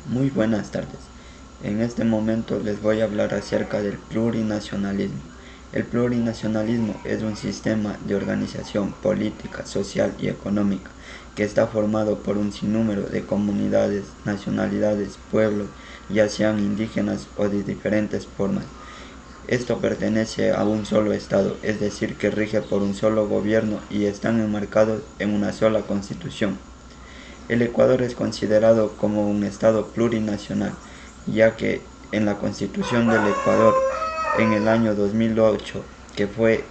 Muy buenas tardes. En este momento les voy a hablar acerca del plurinacionalismo. El plurinacionalismo es un sistema de organización política, social y económica que está formado por un sinnúmero de comunidades, nacionalidades, pueblos, ya sean indígenas o de diferentes formas. Esto pertenece a un solo Estado, es decir, que rige por un solo gobierno y están enmarcados en una sola constitución. El Ecuador es considerado como un estado plurinacional, ya que en la Constitución del Ecuador en el año 2008, que fue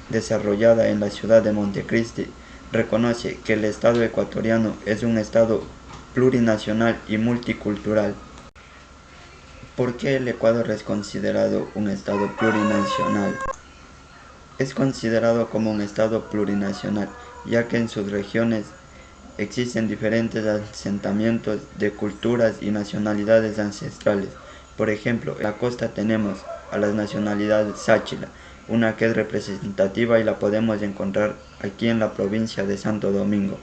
desarrollada en la ciudad de Montecristi, reconoce que el Estado ecuatoriano es un estado plurinacional y multicultural. ¿Por qué el Ecuador es considerado un estado plurinacional? Es considerado como un estado plurinacional, ya que en sus regiones existen diferentes asentamientos de culturas y nacionalidades ancestrales. Por ejemplo, en la costa tenemos a las nacionalidades Sáchila, una que es representativa y la podemos encontrar aquí en la provincia de Santo Domingo.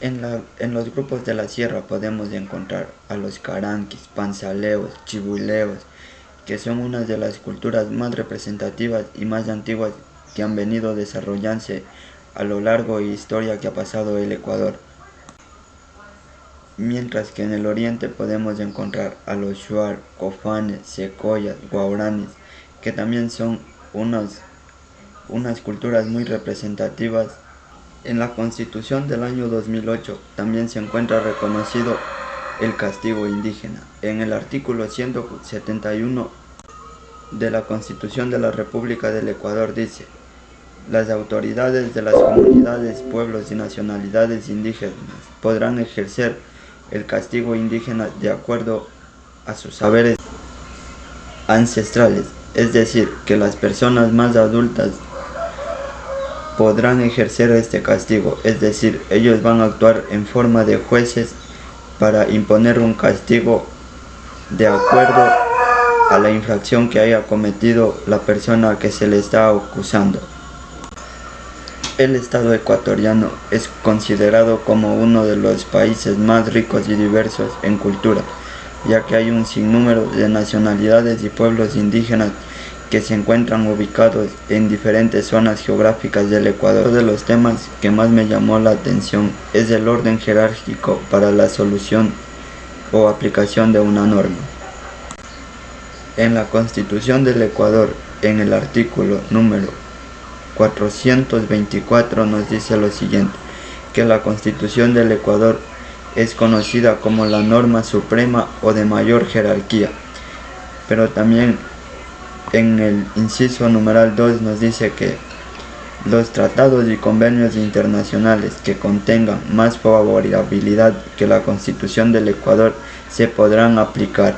En los grupos de la sierra podemos encontrar a los caranquis, panzaleos, chibuleos, que son una de las culturas más representativas y más antiguas que han venido desarrollándose a lo largo de la historia que ha pasado el Ecuador. Mientras que en el oriente podemos encontrar a los shuar, cofanes, secoyas, guaraníes, que también son unas culturas muy representativas. En la Constitución del año 2008 también se encuentra reconocido el castigo indígena. En el artículo 171 de la Constitución de la República del Ecuador dice: las autoridades de las comunidades, pueblos y nacionalidades indígenas podrán ejercer el castigo indígena de acuerdo a sus saberes ancestrales, es decir, que las personas más adultas podrán ejercer este castigo, es decir, ellos van a actuar en forma de jueces para imponer un castigo de acuerdo a la infracción que haya cometido la persona que se le está acusando. El Estado ecuatoriano es considerado como uno de los países más ricos y diversos en cultura, ya que hay un sinnúmero de nacionalidades y pueblos indígenas que se encuentran ubicados en diferentes zonas geográficas del Ecuador. Uno de los temas que más me llamó la atención es el orden jerárquico para la solución o aplicación de una norma. En la Constitución del Ecuador, en el artículo número 424 nos dice lo siguiente: que la Constitución del Ecuador es conocida como la norma suprema o de mayor jerarquía, pero también en el inciso numeral 2 nos dice que los tratados y convenios internacionales que contengan más favorabilidad que la Constitución del Ecuador se podrán aplicar.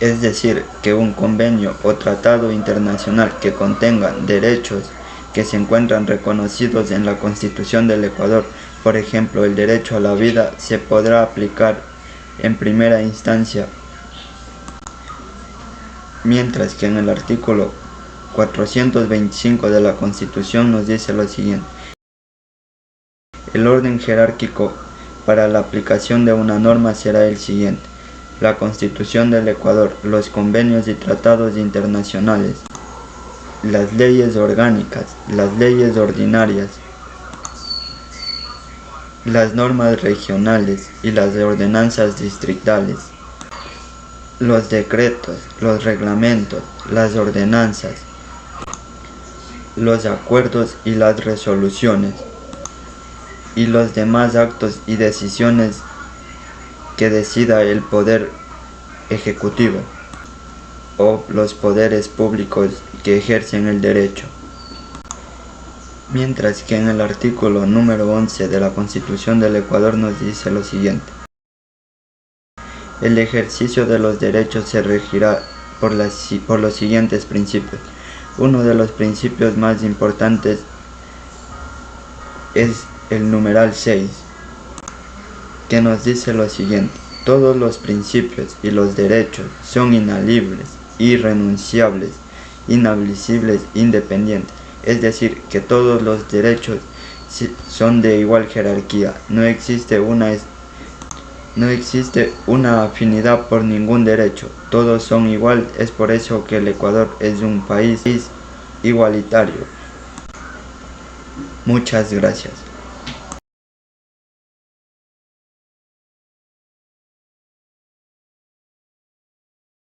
Es decir, que un convenio o tratado internacional que contenga derechos que se encuentran reconocidos en la Constitución del Ecuador, por ejemplo, el derecho a la vida, se podrá aplicar en primera instancia. Mientras que en el artículo 425 de la Constitución nos dice lo siguiente: el orden jerárquico para la aplicación de una norma será el siguiente: la Constitución del Ecuador, los convenios y tratados internacionales, las leyes orgánicas, las leyes ordinarias, las normas regionales y las ordenanzas distritales, los decretos, los reglamentos, las ordenanzas, los acuerdos y las resoluciones, y los demás actos y decisiones que decida el Poder Ejecutivo o los poderes públicos que ejercen el derecho. Mientras que en el artículo número 11 de la Constitución del Ecuador nos dice lo siguiente: el ejercicio de los derechos se regirá por los siguientes principios. Uno de los principios más importantes es el numeral 6, que nos dice lo siguiente: todos los principios y los derechos son inalibles, irrenunciables, inablicibles, independientes. Es decir, que todos los derechos son de igual jerarquía. No existe una afinidad por ningún derecho. Todos son igual. Es por eso que el Ecuador es un país igualitario. Muchas gracias.